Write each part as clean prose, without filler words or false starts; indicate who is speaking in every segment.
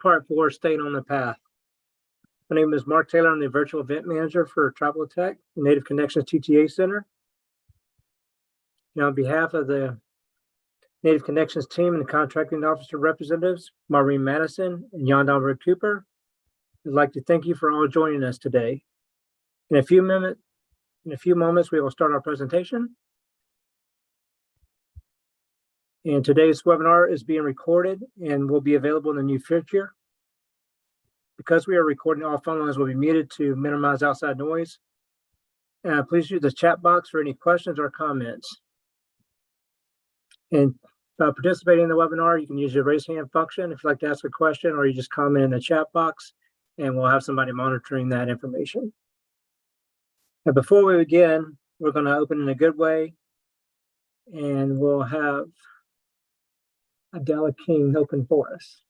Speaker 1: Part 4, Staying on the Path. My name is Mark Taylor. I'm the Virtual Event Manager for Travel Tech, Native Connections TTA Center. And on behalf of the Native Connections team and the contracting officer representatives, Maureen Madison and Jan Albert Cooper, I'd like to thank you for all joining us today. In a few moments, we will start our presentation. And today's webinar is being recorded and will be available in the near future. Because we are recording, all phone lines will be muted to minimize outside noise. Please use the chat box for any questions or comments. And participating in the webinar, you can use your raise hand function if you'd like to ask a question, or you just comment in the chat box and we'll have somebody monitoring that information. Now, before we begin, we're going to open in a good way, and we'll have Adela King open for us.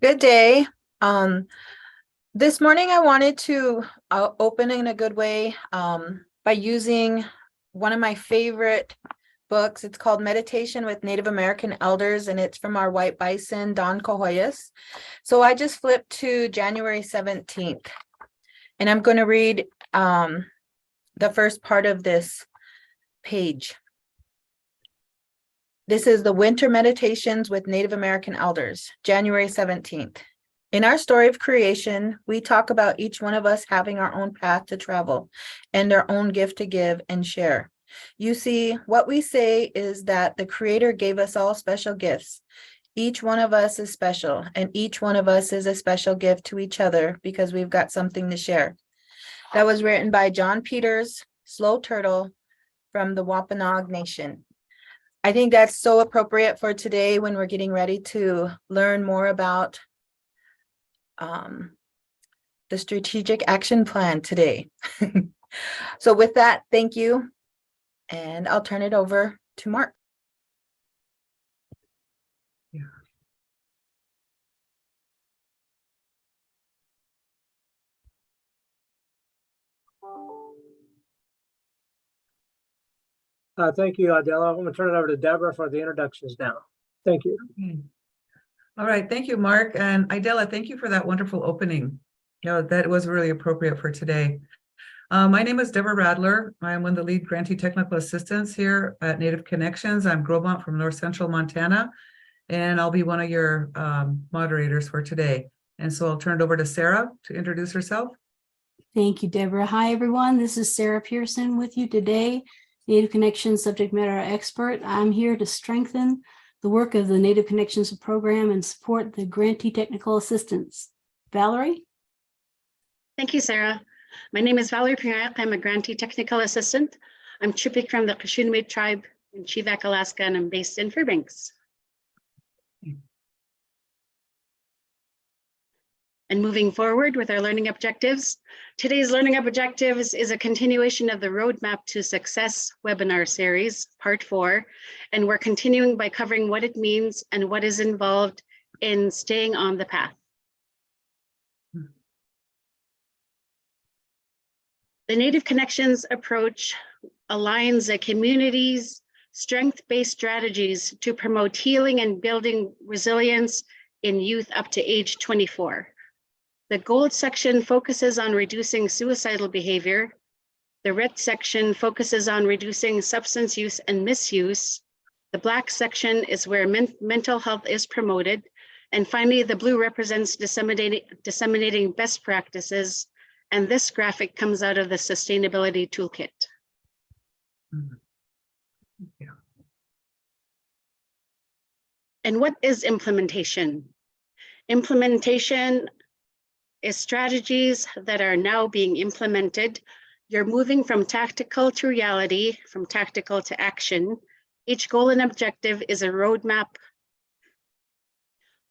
Speaker 2: Good day. This morning I wanted to open in a good way by using one of my favorite books. It's called Meditation with Native American Elders, and it's from our white bison, Don Cohoyas. So I just flipped to January 17th, and I'm going to read the first part of this page. This is the Winter Meditations with Native American Elders, January 17th. In our story of creation, we talk about each one of us having our own path to travel and our own gift to give and share. You see, what we say is that the Creator gave us all special gifts. Each one of us is special, and each one of us is a special gift to each other because we've got something to share. That was written by John Peters, Slow Turtle, from the Wampanoag Nation. I think that's so appropriate for today when we're getting ready to learn more about the strategic action plan today. So with that, thank you. And I'll turn it over to Mark.
Speaker 1: Thank you, Adela. I'm going to turn it over to Deborah for the introductions now. Thank you.
Speaker 3: All right, thank you, Mark. And Idella, thank you for that wonderful opening. That was really appropriate for today. My name is Deborah Radler. I am one of the lead grantee technical assistants here at Native Connections. I'm Grobont from North Central Montana, and I'll be one of your moderators for today. And so I'll turn it over to Sarah to introduce herself.
Speaker 4: Thank you, Deborah. Hi, everyone. This is Sarah Pearson with you today, Native Connections subject matter expert. I'm here to strengthen the work of the Native Connections program and support the grantee technical assistants. Valerie?
Speaker 5: Thank you, Sarah. My name is Valerie Pierre. I'm a grantee technical assistant. I'm Chipik from the Kashunamet tribe in Chivak, Alaska, and I'm based in Fairbanks. And moving forward with our learning objectives, today's learning objectives is a continuation of the Roadmap to Success webinar series, part 4, and we're continuing by covering what it means and what is involved in staying on the path. The Native Connections approach aligns the community's strength-based strategies to promote healing and building resilience in youth up to age 24. The gold section focuses on reducing suicidal behavior. The red section focuses on reducing substance use and misuse. The black section is where mental health is promoted. And finally, the blue represents disseminating best practices. And this graphic comes out of the Sustainability Toolkit.
Speaker 3: Yeah.
Speaker 5: And what is implementation? Implementation is strategies that are now being implemented. You're moving from tactical to reality, from tactical to action. Each goal and objective is a roadmap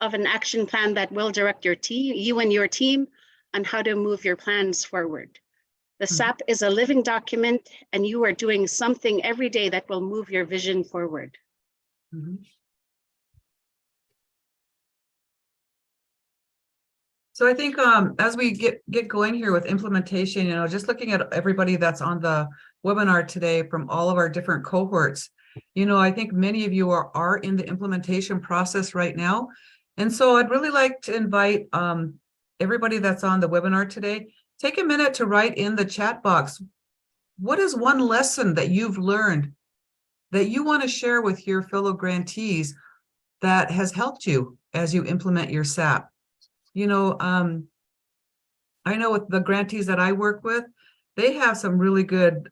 Speaker 5: of an action plan that will direct your team, you and your team, on how to move your plans forward. The SAP is a living document, and you are doing something every day that will move your vision forward.
Speaker 3: So I think as we get going here with implementation, just looking at everybody that's on the webinar today from all of our different cohorts, I think many of you are in the implementation process right now. And so I'd really like to invite everybody that's on the webinar today, take a minute to write in the chat box. What is one lesson that you've learned that you want to share with your fellow grantees that has helped you as you implement your SAP? I know with the grantees that I work with, they have some really good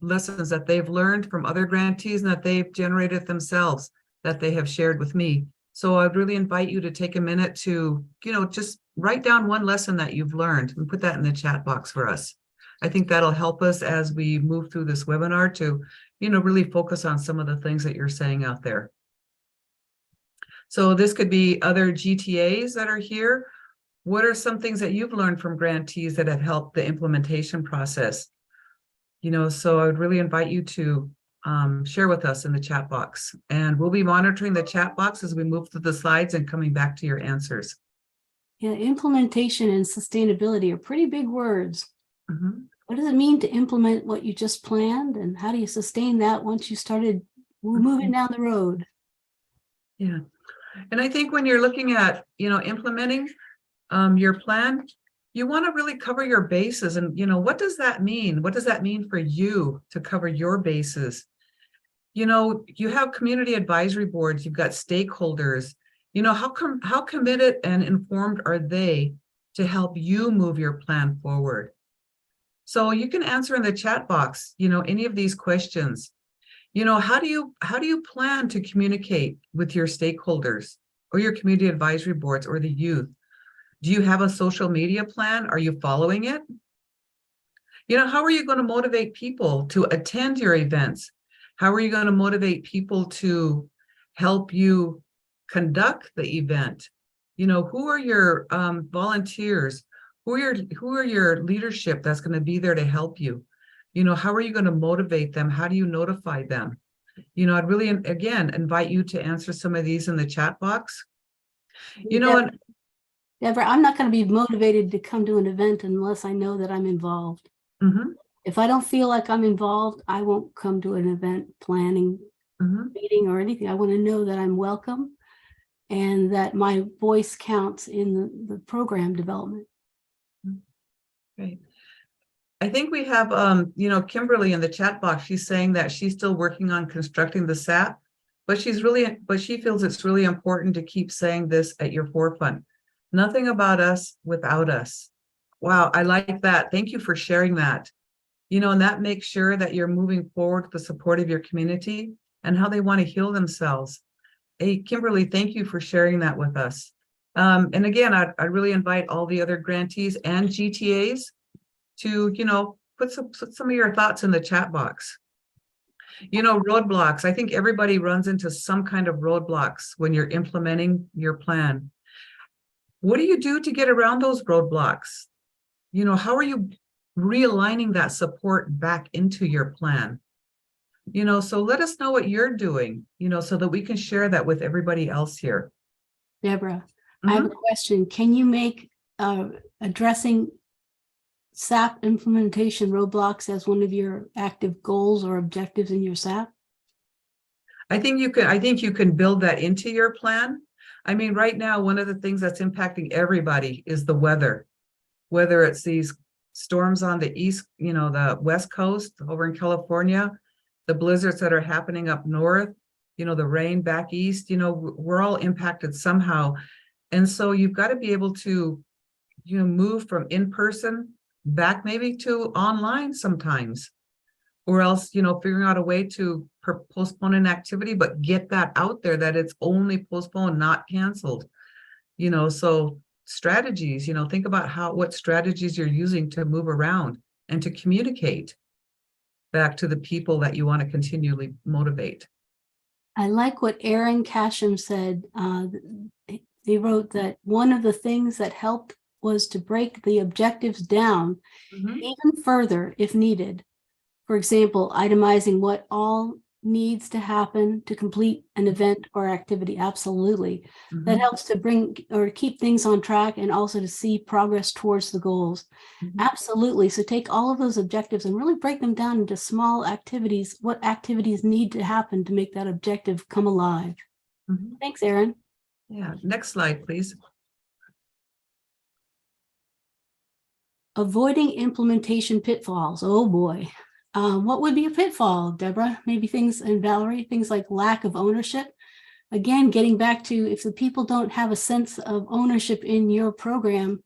Speaker 3: lessons that they've learned from other grantees and that they've generated themselves that they have shared with me. So I'd really invite you to take a minute to, just write down one lesson that you've learned and put that in the chat box for us. I think that'll help us as we move through this webinar to, really focus on some of the things that you're saying out there. So this could be other GTAs that are here. What are some things that you've learned from grantees that have helped the implementation process? So I would really invite you to share with us in the chat box. And we'll be monitoring the chat box as we move through the slides and coming back to your answers.
Speaker 4: Yeah, implementation and sustainability are pretty big words.
Speaker 3: Mm-hmm.
Speaker 4: What does it mean to implement what you just planned? And how do you sustain that once you started moving down the road?
Speaker 3: Yeah. And I think when you're looking at, implementing your plan, you want to really cover your bases. And, what does that mean? What does that mean for you to cover your bases? You have community advisory boards, you've got stakeholders, how committed and informed are they to help you move your plan forward? So you can answer in the chat box, any of these questions. How do you plan to communicate with your stakeholders or your community advisory boards or the youth? Do you have a social media plan? Are you following it? How are you going to motivate people to attend your events? How are you going to motivate people to help you conduct the event? Who are your volunteers? Who are your leadership that's going to be there to help you? How are you going to motivate them? How do you notify them? I'd really, again, invite you to answer some of these in the chat box.
Speaker 4: Deborah, I'm not going to be motivated to come to an event unless I know that I'm involved.
Speaker 3: Mm-hmm.
Speaker 4: If I don't feel like I'm involved, I won't come to an event planning meeting or anything. I want to know that I'm welcome and that my voice counts in the program development.
Speaker 3: Great. I think we have, Kimberly in the chat box. She's saying that she's still working on constructing the SAP, but she feels it's really important to keep saying this at your forefront. Nothing about us without us. Wow, I like that. Thank you for sharing that. And that makes sure that you're moving forward with the support of your community and how they want to heal themselves. Hey, Kimberly, thank you for sharing that with us. And again, I really invite all the other grantees and GTAs to, put some of your thoughts in the chat box. Roadblocks. I think everybody runs into some kind of roadblocks when you're implementing your plan. What do you do to get around those roadblocks? How are you realigning that support back into your plan? So let us know what you're doing, so that we can share that with everybody else here.
Speaker 4: Deborah, I have a question. Can you make addressing SAP implementation roadblocks as one of your active goals or objectives in your SAP?
Speaker 3: I think you can build that into your plan. I mean, right now, one of the things that's impacting everybody is the weather, whether it's these storms on the east, the west coast over in California, the blizzards that are happening up north, the rain back east, we're all impacted somehow. And so you've got to be able to, move from in-person back maybe to online sometimes, or else, figuring out a way to postpone an activity, but get that out there that it's only postponed, not canceled. So strategies, think about what strategies you're using to move around and to communicate back to the people that you want to continually motivate.
Speaker 4: I like what Aaron Casham said. They wrote that one of the things that helped was to break the objectives down even further if needed. For example, itemizing what all needs to happen to complete an event or activity. Absolutely. That
Speaker 3: Mhm,
Speaker 4: helps to bring or keep things on track and also to see progress towards the goals.
Speaker 3: mhm.
Speaker 4: Absolutely. So take all of those objectives and really break them down into small activities. What activities need to happen to make that objective come alive?
Speaker 3: Mhm.
Speaker 4: Thanks, Erin.
Speaker 3: Yeah, next slide, please.
Speaker 4: Avoiding implementation pitfalls. Oh boy. What would be a pitfall, Deborah? Maybe things, and Valerie, things like lack of ownership. Again, getting back to if the people don't have a sense of ownership in your program,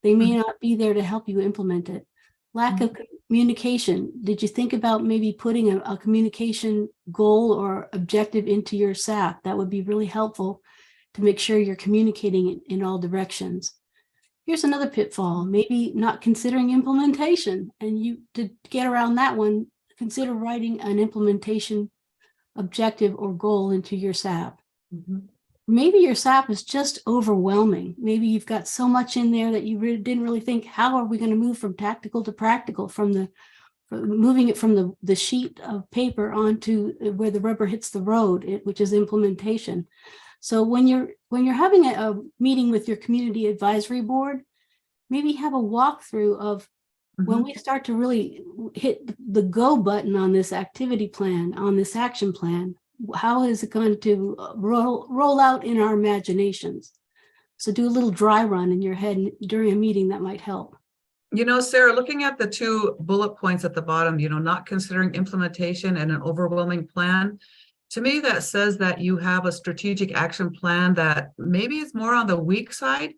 Speaker 4: they may not be there to help you implement it. Lack of communication. Did you think about maybe putting a communication goal or objective into your SAP? That would be really helpful to make sure you're communicating in all directions. Here's another pitfall, maybe not considering implementation. And you, to get around that one, consider writing an implementation objective or goal into your SAP.
Speaker 3: Mhm.
Speaker 4: Maybe your SAP is just overwhelming. Maybe you've got so much in there that you didn't really think, how are we going to move from tactical to practical, from moving it from the sheet of paper onto where the rubber hits the road, which is implementation. So when you're having a meeting with your community advisory board, maybe have a walkthrough of when we start to really hit the go button on this activity plan, on this action plan, how is it going to roll out in our imaginations? So do a little dry run in your head during a meeting. That might help.
Speaker 3: You know, Sarah, looking at the two bullet points at the bottom, you know, not considering implementation and an overwhelming plan, to me, that says that you have a strategic action plan that maybe is more on the weak side.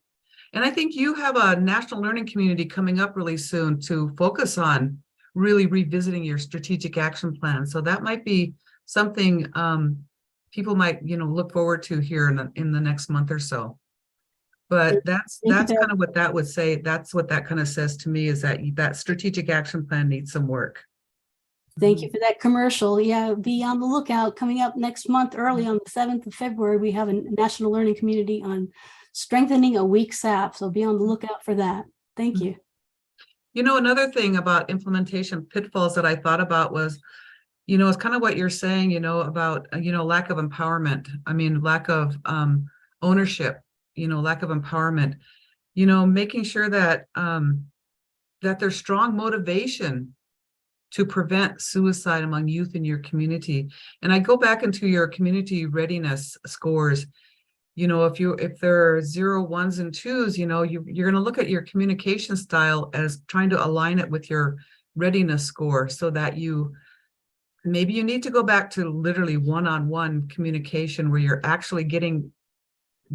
Speaker 3: And I think you have a national learning community coming up really soon to focus on really revisiting your strategic action plan. So that might be something people might, you know, look forward to here in the next month or so. But that's kind of what that would say. That's what that kind of says to me, is that that strategic action plan needs some work.
Speaker 4: Thank you for that commercial. Yeah, be on the lookout. Coming up next month, early on the 7th of February, we have a national learning community on strengthening a weak SAP. So be on the lookout for that. Thank you.
Speaker 3: You know, another thing about implementation pitfalls that I thought about was, you know, it's kind of what you're saying, you know, about, you know, lack of empowerment. I mean, lack of ownership, you know, lack of empowerment, you know, making sure that that there's strong motivation to prevent suicide among youth in your community. And I go back into your community readiness scores. You know, if there are 0, 1s, and 2s, you know, you're going to look at your communication style as trying to align it with your readiness score, so that maybe you need to go back to literally one-on-one communication where you're actually getting,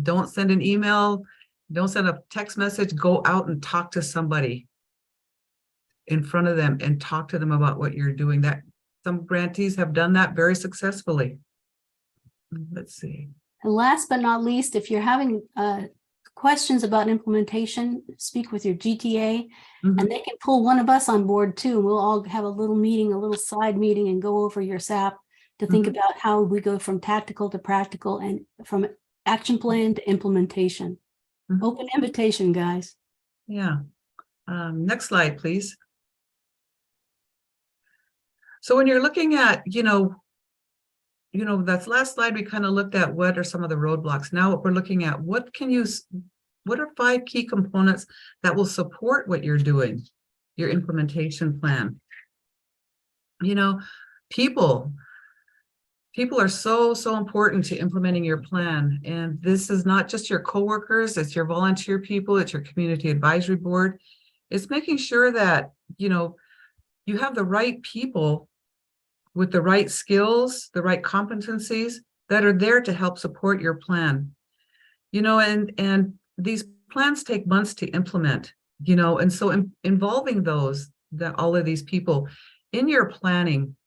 Speaker 3: don't send an email, don't send a text message, go out and talk to somebody in front of them and talk to them about what you're doing. That some grantees have done that very successfully. Let's see.
Speaker 4: And last but not least, if you're having questions about implementation, speak with your GTA, and they can pull one of us on board too. We'll all have a little meeting, a little side meeting, and go over your SAP to think about how we go from tactical to practical and from action plan to implementation. Open invitation, guys.
Speaker 3: Yeah. Next slide, please. So when you're looking at, you know, that last slide, we kind of looked at what are some of the roadblocks. Now what we're looking at, what are 5 key components that will support what you're doing, your implementation plan? You know, people are so important to implementing your plan. And this is not just your coworkers, it's your volunteer people, it's your community advisory board. It's making sure that, you know, you have the right people with the right skills, the right competencies that are there to help support your plan. You know, and these plans take months to implement, you know, and so involving all of these people in your planning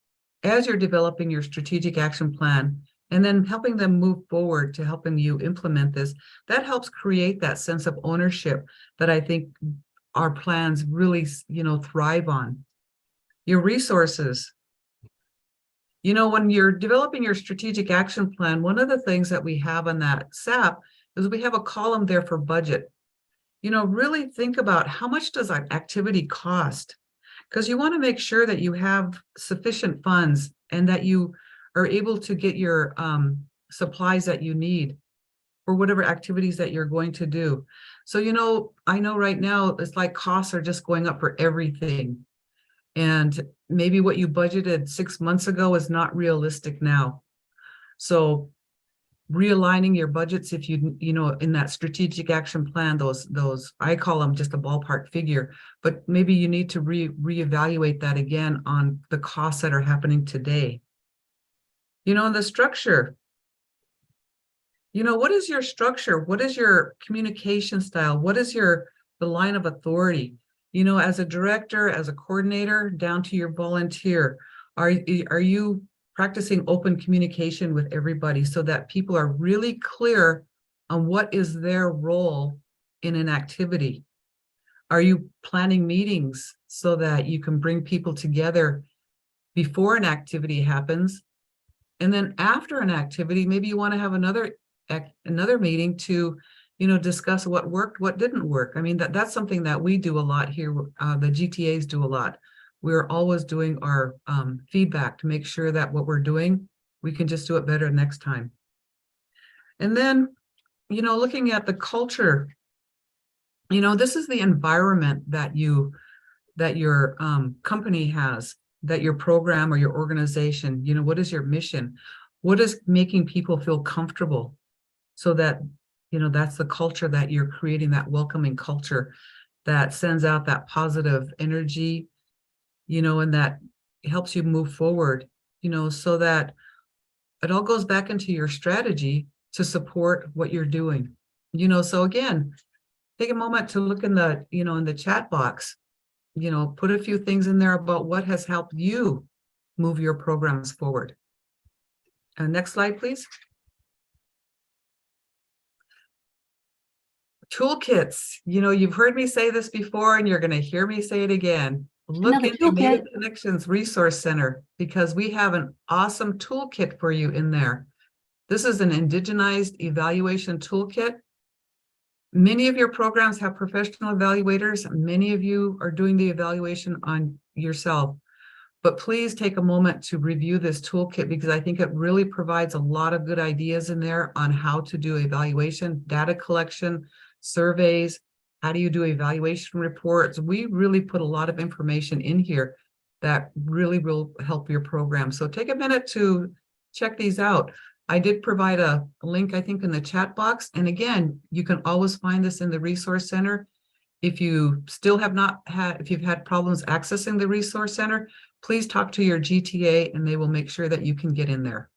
Speaker 3: as you're developing your strategic action plan, and then helping them move forward to helping you implement this, that helps create that sense of ownership that I think our plans really, you know, thrive on. Your resources. You know, when you're developing your strategic action plan, one of the things that we have on that SAP is we have a column there for budget. You know, really think about how much does that activity cost? Because you want to make sure that you have sufficient funds and that you are able to get your supplies that you need for whatever activities that you're going to do. So, I know right now it's like costs are just going up for everything. And maybe what you budgeted 6 months ago is not realistic now. So realigning your budgets, if in that strategic action plan, those I call them just a ballpark figure, but maybe you need to reevaluate that again on the costs that are happening today. The structure. What is your structure? What is your communication style? What is the line of authority? As a director, as a coordinator, down to your volunteer, are you practicing open communication with everybody so that people are really clear on what is their role in an activity? Are you planning meetings so that you can bring people together before an activity happens? And then after an activity, maybe you want to have another meeting to discuss what worked, what didn't work. I mean, that's something that we do a lot here. The GTAs do a lot. We're always doing our feedback to make sure that what we're doing, we can just do it better next time. And then, looking at the culture, this is the environment that your company has, that your program or your organization, what is your mission? What is making people feel comfortable? So that, that's the culture that you're creating, that welcoming culture that sends out that positive energy, and that helps you move forward, so that it all goes back into your strategy to support what you're doing. So again, take a moment to look in the chat box, put a few things in there about what has helped you move your programs forward. Next slide, please. Toolkits. You've heard me say this before, and you're going to hear me say it again. Look
Speaker 4: Another
Speaker 3: into
Speaker 4: toolkit.
Speaker 3: Native Connections Resource Center, because we have an awesome toolkit for you in there. This is an indigenized evaluation toolkit. Many of your programs have professional evaluators. Many of you are doing the evaluation on yourself. But please take a moment to review this toolkit, because I think it really provides a lot of good ideas in there on how to do evaluation, data collection, surveys. How do you do evaluation reports? We really put a lot of information in here that really will help your program. So take a minute to check these out. I did provide a link, I think, in the chat box. And again, you can always find this in the Resource Center. If you still have not had, if you've had problems accessing the Resource Center, please talk to your GTA and they will make sure that you can get in there.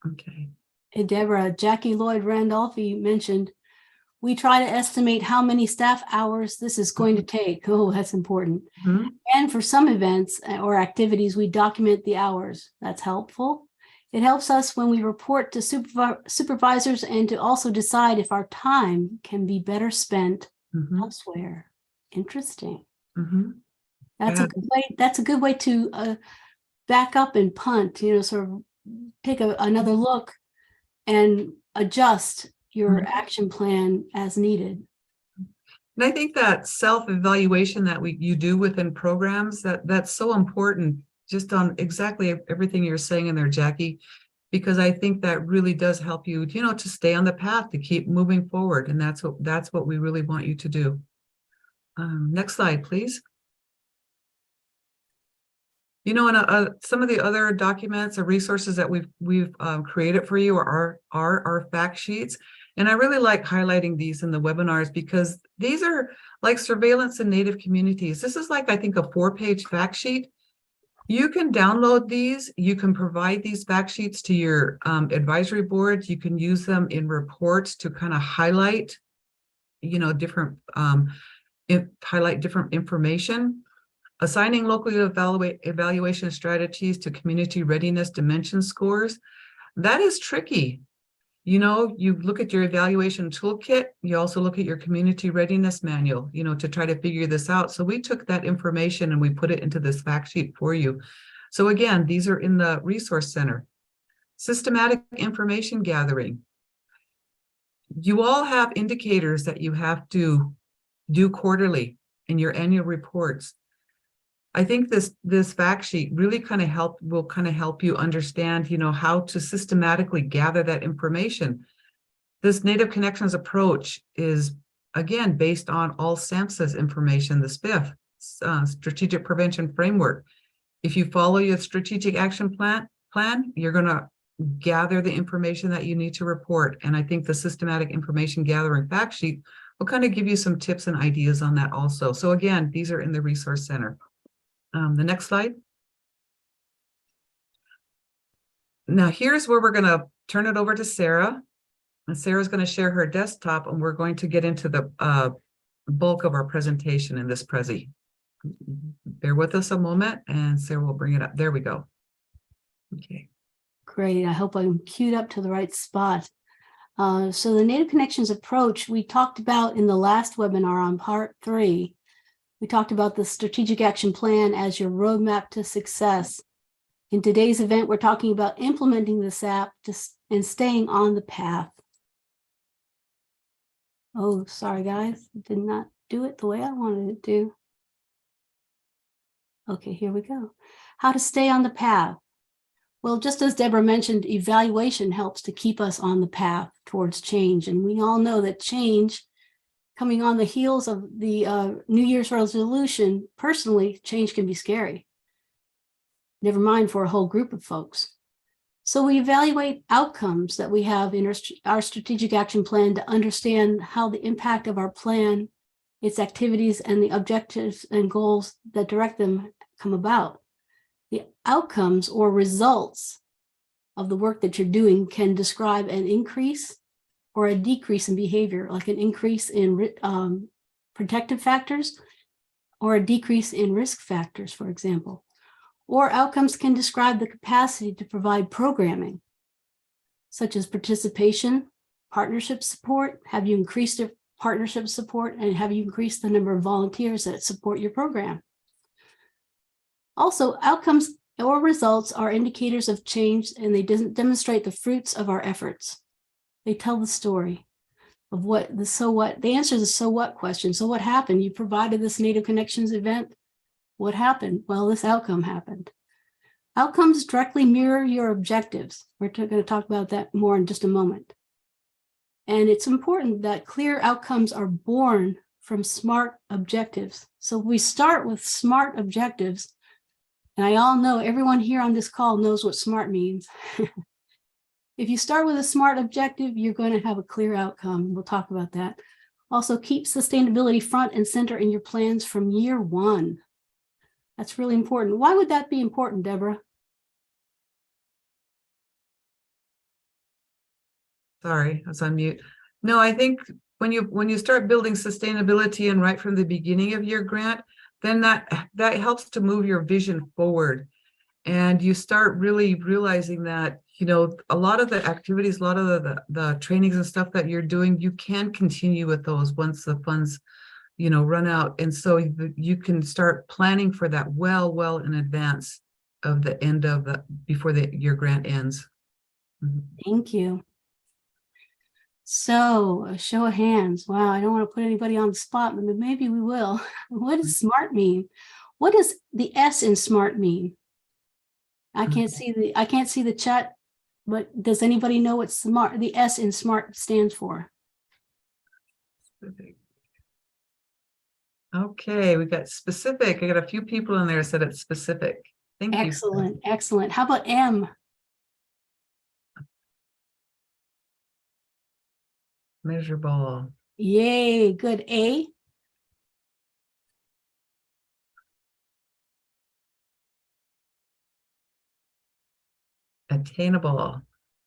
Speaker 3: Okay.
Speaker 4: Hey, Deborah, Jackie Lloyd Randolphy mentioned, we try to estimate how many staff hours this is going to take. Oh, that's important.
Speaker 3: Mhm.
Speaker 4: And for some events or activities, we document the hours. That's helpful. It helps us when we report to supervisors and to also decide if our time can be better spent
Speaker 3: Mhm.
Speaker 4: elsewhere. Interesting.
Speaker 3: Mhm.
Speaker 4: That's
Speaker 3: Yeah.
Speaker 4: a good way. That's a good way to back up and punt. Sort of take another look and adjust your action plan as needed.
Speaker 3: And I think that self-evaluation that you do within programs, that's so important, just on exactly everything you're saying in there, Jackie, because I think that really does help you, to stay on the path, to keep moving forward. And that's what we really want you to do. Next slide, please. And some of the other documents or resources that we've created for you are our fact sheets. And I really like highlighting these in the webinars, because these are like surveillance in Native communities. This is like, I think, a 4-page fact sheet. You can download these. You can provide these fact sheets to your advisory boards. You can use them in reports to kind of highlight, different information. Assigning local evaluation strategies to community readiness dimension scores. That is tricky. You look at your evaluation toolkit, you also look at your community readiness manual, to try to figure this out. So we took that information and we put it into this fact sheet for you. So again, these are in the Resource Center. Systematic information gathering. You all have indicators that you have to do quarterly in your annual reports. I think this fact sheet really will kind of help you understand, how to systematically gather that information. This Native Connections approach is, again, based on all SAMHSA's information, the SPIF, Strategic Prevention Framework. If you follow your strategic action plan, you're going to gather the information that you need to report. And I think the systematic information gathering fact sheet will kind of give you some tips and ideas on that also. So again, these are in the Resource Center. The next slide. Now here's where we're going to turn it over to Sarah. And Sarah's going to share her desktop, and we're going to get into the bulk of our presentation in this Prezi. Bear with us a moment, and Sarah will bring it up. There we go. Okay.
Speaker 4: Great. I hope I'm queued up to the right spot. So the Native Connections approach we talked about in the last webinar on part 3. We talked about the strategic action plan as your roadmap to success. In today's event, we're talking about implementing the SAP and staying on the path. Oh, sorry, guys. I did not do it the way I wanted it to. Okay, here we go. How to stay on the path. Well, just as Deborah mentioned, evaluation helps to keep us on the path towards change. And we all know that change, coming on the heels of the New Year's resolution, personally, change can be scary. Never mind for a whole group of folks. So we evaluate outcomes that we have in our strategic action plan to understand how the impact of our plan, its activities, and the objectives and goals that direct them come about. The outcomes or results of the work that you're doing can describe an increase or a decrease in behavior, like an increase in protective factors or a decrease in risk factors, for example. Or outcomes can describe the capacity to provide programming, such as participation, partnership support. Have you increased your partnership support, and have you increased the number of volunteers that support your program? Also, outcomes or results are indicators of change, and they demonstrate the fruits of our efforts. They tell the story of what the so what. They answer the so what question. So what happened? You provided this Native Connections event. What happened? Well, this outcome happened. Outcomes directly mirror your objectives. We're going to talk about that more in just a moment. And it's important that clear outcomes are born from SMART objectives. So we start with SMART objectives. And I all know everyone here on this call knows what SMART means. If you start with a SMART objective, you're going to have a clear outcome. We'll talk about that. Also, keep sustainability front and center in your plans from year 1. That's really important. Why would that be important, Deborah?
Speaker 3: Sorry, I was on mute. No, I think when you start building sustainability and right from the beginning of your grant, then that helps to move your vision forward. And you start really realizing that, a lot of the activities, a lot of the trainings and stuff that you're doing, you can continue with those once the funds run out. And so you can start planning for that well in advance of the end of before your grant ends.
Speaker 4: Thank you. So a show of hands. Wow, I don't want to put anybody on the spot, but maybe we will. What does SMART mean? What does the S in SMART mean? I can't see the chat, but does anybody know what the S in SMART stands for?
Speaker 3: Okay, we got specific. I got a few people in there that said it's specific. Thank you.
Speaker 4: Excellent. How about M?
Speaker 3: Measurable.
Speaker 4: Yay, good. A?
Speaker 3: Attainable.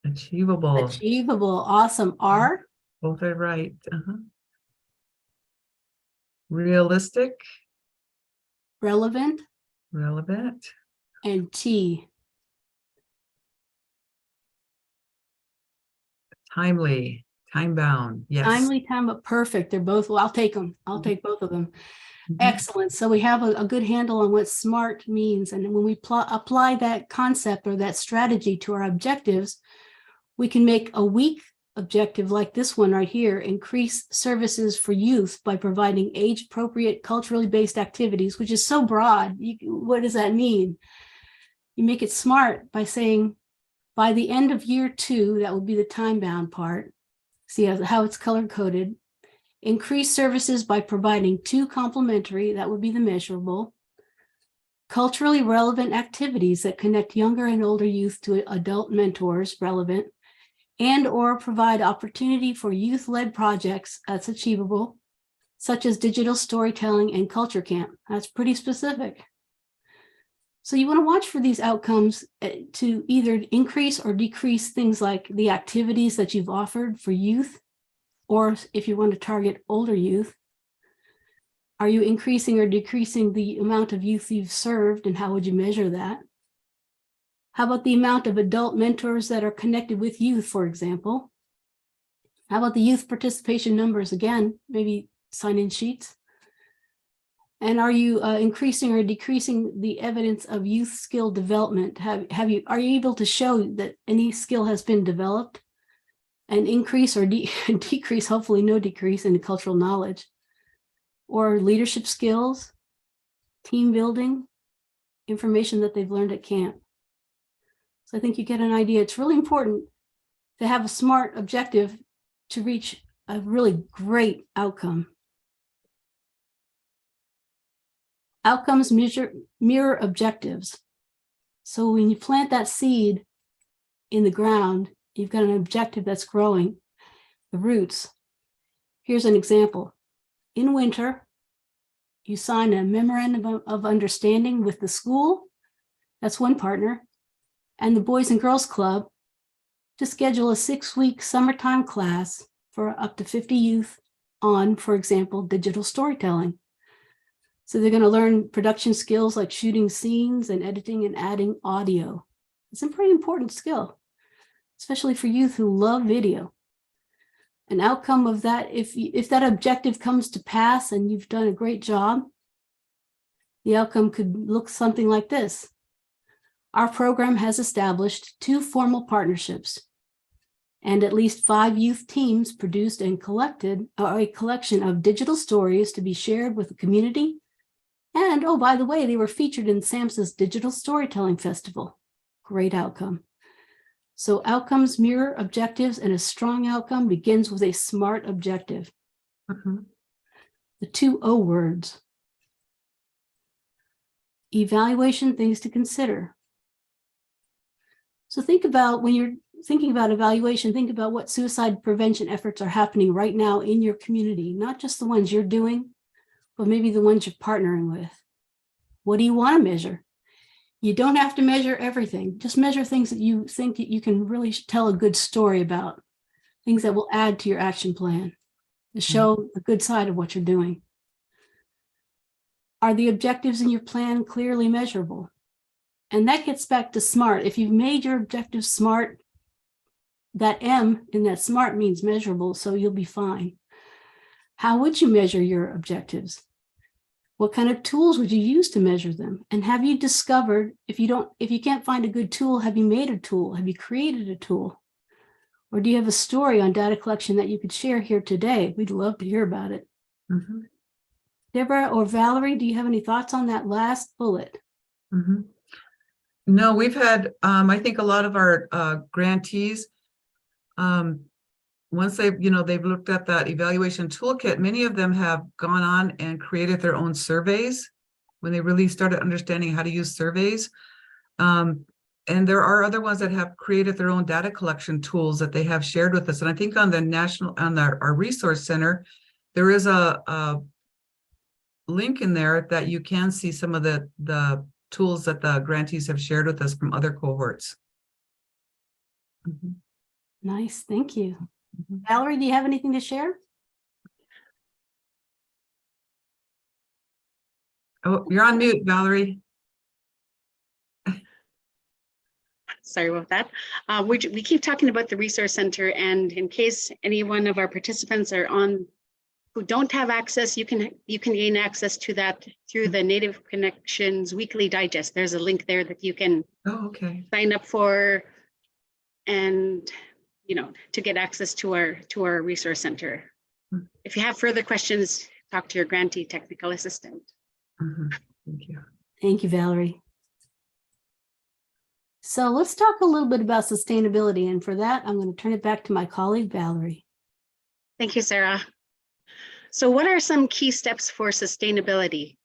Speaker 3: Achievable.
Speaker 4: Achievable. Awesome. R?
Speaker 3: Both are right. Realistic.
Speaker 4: Relevant.
Speaker 3: Relevant.
Speaker 4: And T?
Speaker 3: Timely. Time bound. Yes.
Speaker 4: Timely, but perfect. They're both, well, I'll take them. I'll take both of them. Excellent. So we have a good handle on what SMART means. And when we apply that concept or that strategy to our objectives, we can make a week objective like this one right here, increase services for youth by providing age-appropriate, culturally based activities, which is so broad. What does that mean? You make it smart by saying, by the end of year 2, that would be the time-bound part. See how it's color-coded. Increase services by providing 2 complementary, that would be the measurable, culturally relevant activities that connect younger and older youth to adult mentors, relevant, and or provide opportunity for youth-led projects, that's achievable, such as digital storytelling and culture camp. That's pretty specific. So you want to watch for these outcomes to either increase or decrease things like the activities that you've offered for youth, or if you want to target older youth, are you increasing or decreasing the amount of youth you've served, and how would you measure that? How about the amount of adult mentors that are connected with youth, for example? How about the youth participation numbers? Again, maybe sign-in sheets. And are you increasing or decreasing the evidence of youth skill development? Are you able to show that any skill has been developed? An increase or decrease, hopefully no decrease, in cultural knowledge, or leadership skills, team building, information that they've learned at camp. So I think you get an idea. It's really important to have a SMART objective to reach a really great outcome. Outcomes mirror objectives. So when you plant that seed in the ground, you've got an objective that's growing, the roots. Here's an example. In winter, you sign a memorandum of understanding with the school, that's one partner, and the Boys and Girls Club to schedule a 6-week summertime class for up to 50 youth on, for example, digital storytelling. So they're going to learn production skills like shooting scenes and editing and adding audio. It's a pretty important skill, especially for youth who love video. An outcome of that, if that objective comes to pass and you've done a great job, the outcome could look something like this. Our program has established 2 formal partnerships, and at least 5 youth teams produced and collected a collection of digital stories to be shared with the community. And, oh, by the way, they were featured in SAMHSA's Digital Storytelling Festival. Great outcome. So outcomes mirror objectives, and a strong outcome begins with a SMART objective. The 2 O words. Evaluation, things to consider. So think about, when you're thinking about evaluation, think about what suicide prevention efforts are happening right now in your community, not just the ones you're doing, but maybe the ones you're partnering with. What do you want to measure? You don't have to measure everything. Just measure things that you think that you can really tell a good story about, things that will add to your action plan to show the good side of what you're doing. Are the objectives in your plan clearly measurable? And that gets back to SMART. If you've made your objectives SMART, that M in that SMART means measurable, so you'll be fine. How would you measure your objectives? What kind of tools would you use to measure them? And have you discovered, if you can't find a good tool, have you made a tool? Have you created a tool? Or do you have a story on data collection that you could share here today? We'd love to hear about it. Deborah or Valerie, do you have any thoughts on that last bullet?
Speaker 3: No, we've had, I think a lot of our grantees, once they've looked at that evaluation toolkit, many of them have gone on and created their own surveys when they really started understanding how to use surveys. And there are other ones that have created their own data collection tools that they have shared with us. And I think on our resource center, there is a link in there that you can see some of the tools that the grantees have shared with us from other cohorts.
Speaker 4: Nice, thank you. Valerie, do you have anything to share?
Speaker 3: Oh, you're on mute, Valerie.
Speaker 5: Sorry about that. We keep talking about the resource center, and in case any one of our participants are on who don't have access, you can gain access to that through the Native Connections Weekly Digest. There's a link there that you can sign up for, and to get access to our resource center.
Speaker 3: Mm.
Speaker 5: If you have further questions, talk to your grantee technical assistant.
Speaker 3: Mhm. Thank you.
Speaker 4: Thank you, Valerie. So let's talk a little bit about sustainability. And for that, I'm going to turn it back to my colleague, Valerie.
Speaker 5: Thank you, Sarah. So what are some key steps for sustainability?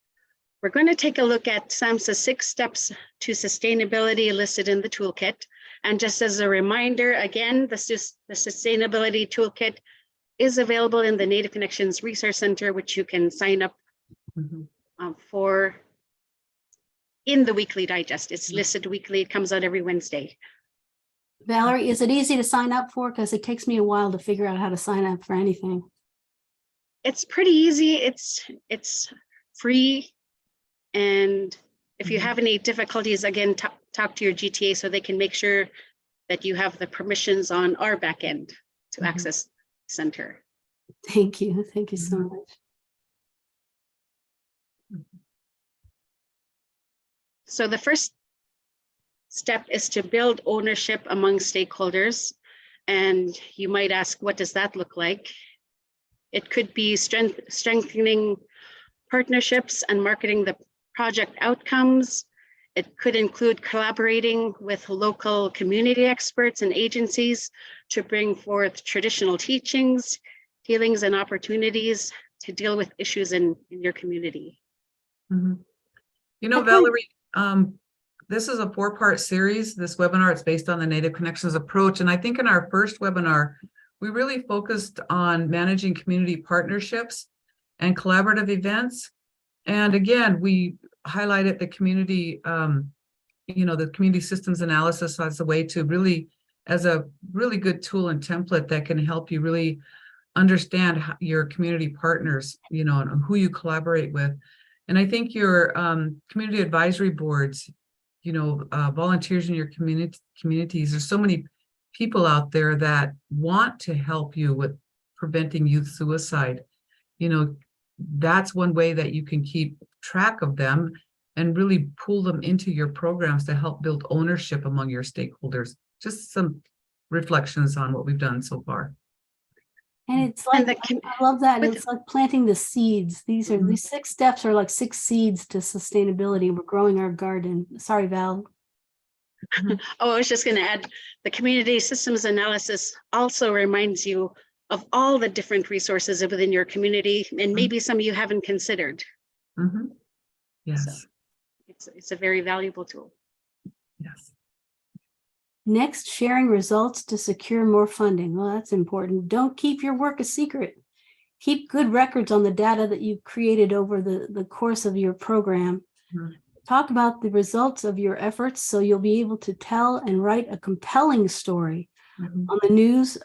Speaker 5: We're going to take a look at SAMHSA's 6 steps to sustainability listed in the toolkit. And just as a reminder, again, the sustainability toolkit is available in the Native Connections Resource Center, which you can sign up
Speaker 3: Mhm.
Speaker 5: for in the weekly digest. It's listed weekly. It comes out every Wednesday.
Speaker 4: Valerie, is it easy to sign up for? Because it takes me a while to figure out how to sign up for anything.
Speaker 5: It's pretty easy. It's free. And if you
Speaker 3: Mhm.
Speaker 5: have any difficulties, again, talk to your GTA so they can make sure that you have the permissions on our back end to
Speaker 3: Mhm.
Speaker 5: access the center.
Speaker 4: Thank you. Thank you so
Speaker 3: Mhm.
Speaker 4: much.
Speaker 5: So the first step is to build ownership among stakeholders. And you might ask, what does that look like? It could be strengthening partnerships and marketing the project outcomes. It could include collaborating with local community experts and agencies to bring forth traditional teachings, healings, and opportunities to deal with issues in your community.
Speaker 3: Mhm. You know,
Speaker 4: Okay.
Speaker 3: Valerie, this is a 4-part series. This webinar, it's based on the Native Connections approach. And I think in our first webinar, we really focused on managing community partnerships and collaborative events. And again, we highlighted the community, the community systems analysis as a way to really, as a really good tool and template that can help you really understand your community partners, and who you collaborate with. And I think your community advisory boards, volunteers in your communities, there's so many people out there that want to help you with preventing youth suicide. That's one way that you can keep track of them and really pull them into your programs to help build ownership among your stakeholders. Just some reflections on what we've done so far.
Speaker 4: And it's
Speaker 5: And
Speaker 4: like,
Speaker 5: the
Speaker 4: I love that.
Speaker 5: with-
Speaker 4: It's like planting the seeds. These
Speaker 3: Mhm.
Speaker 4: 6 steps are like 6 seeds to sustainability. We're growing our garden. Sorry, Val.
Speaker 5: Oh, I was just going to add, the community systems analysis also reminds you of all the different resources within your community, and maybe some you haven't considered.
Speaker 3: Mhm. Yes,
Speaker 5: So it's a very valuable tool.
Speaker 3: yes.
Speaker 4: Next, sharing results to secure more funding. Well, that's important. Don't keep your work a secret. Keep good records on the data that you've created over the course of your program.
Speaker 3: Mhm.
Speaker 4: Talk about the results of your efforts so you'll be able to tell and write a compelling story
Speaker 3: Mhm.
Speaker 4: on the news,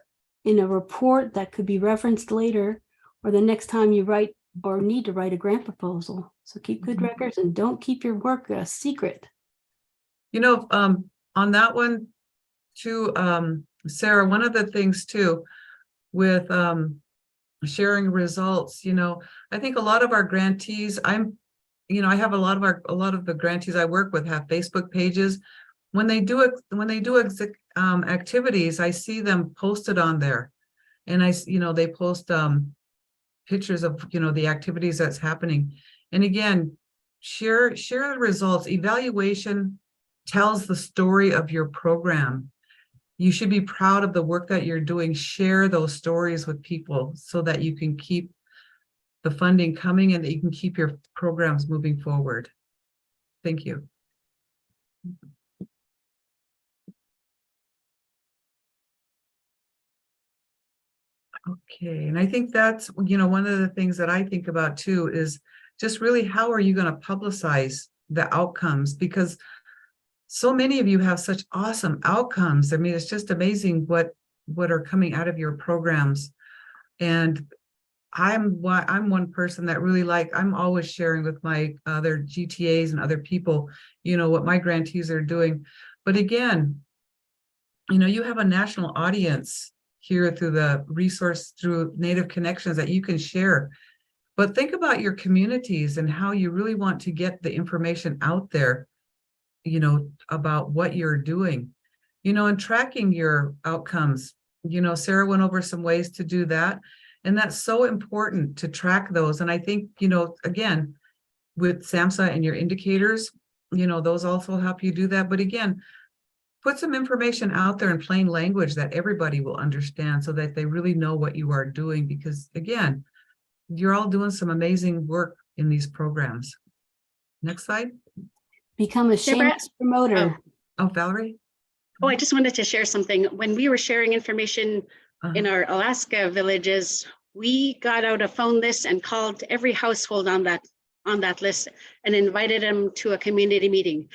Speaker 4: in a report that could be referenced later, or the next time you write or need to write a grant proposal. So keep good
Speaker 3: Mhm.
Speaker 4: records and don't keep your work a secret.
Speaker 3: On that one too, Sarah, one of the things too with sharing results, I think a lot of our grantees, I have a lot of the grantees I work with have Facebook pages. When they do activities, I see them posted on there, and they post pictures of the activities that's happening. And again, share the results. Evaluation tells the story of your program. You should be proud of the work that you're doing. Share those stories with people so that you can keep the funding coming and that you can keep your programs moving forward. Thank you. Okay, and I think that's, one of the things that I think about too is just really how are you going to publicize the outcomes? Because so many of you have such awesome outcomes. I mean, it's just amazing what are coming out of your programs. And I'm one person that really I'm always sharing with my other GTAs and other people, what my grantees are doing. But again, you have a national audience here through the resource, through Native Connections that you can share. But think about your communities and how you really want to get the information out there, about what you're doing, and tracking your outcomes. Sarah went over some ways to do that. And that's so important to track those. And I think, again, with SAMHSA and your indicators, those also help you do that. But again, put some information out there in plain language that everybody will understand so that they really know what you are doing. Because again, you're all doing some amazing work in these programs. Next slide.
Speaker 4: Become a
Speaker 5: Deborah?
Speaker 4: shameless promoter.
Speaker 3: Oh, Valerie?
Speaker 5: Oh, I just wanted to share something. When we were sharing information in
Speaker 3: Uh-huh.
Speaker 5: our Alaska villages, we got out a phone list and called every household on that list and invited them to a community meeting.